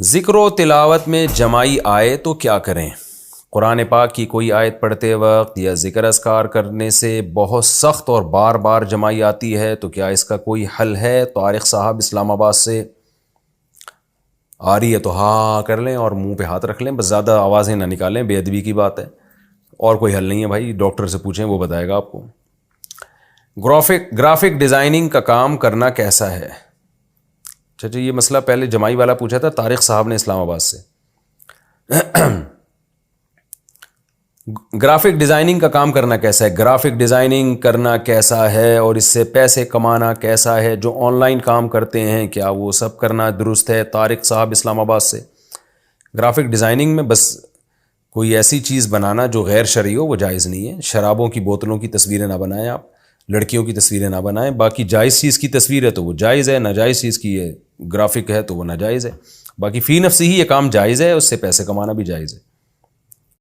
ذکر و تلاوت میں جمائی آئے تو کیا کریں؟ قرآن پاک کی کوئی آیت پڑھتے وقت یا ذکر اذکار کرنے سے بہت سخت اور بار بار جمائی آتی ہے تو کیا اس کا کوئی حل ہے؟ طارق صاحب اسلام آباد سے. آ رہی ہے تو ہاں کر لیں اور منہ پہ ہاتھ رکھ لیں، بس زیادہ آوازیں نہ نکالیں، بے ادبی کی بات ہے. اور کوئی حل نہیں ہے بھائی، ڈاکٹر سے پوچھیں، وہ بتائے گا آپ کو. گرافک ڈیزائننگ کا کام کرنا کیسا ہے؟ اچھا یہ مسئلہ پہلے جمائی والا پوچھا تھا طارق صاحب نے اسلام آباد سے. گرافک ڈیزائننگ کا کام کرنا کیسا ہے؟ گرافک ڈیزائننگ کرنا کیسا ہے اور اس سے پیسے کمانا کیسا ہے؟ جو آن لائن کام کرتے ہیں کیا وہ سب کرنا درست ہے؟ طارق صاحب اسلام آباد سے. گرافک ڈیزائننگ میں بس کوئی ایسی چیز بنانا جو غیر شرعی ہو وہ جائز نہیں ہے. شرابوں کی بوتلوں کی تصویریں نہ بنائیں، آپ لڑکیوں کی تصویریں نہ بنائیں. باقی جائز چیز کی تصویر ہے تو وہ جائز ہے، ناجائز چیز کی ہے گرافک ہے تو وہ ناجائز ہے. باقی فی نفسی ہی یہ کام جائز ہے، اس سے پیسے کمانا بھی جائز ہے.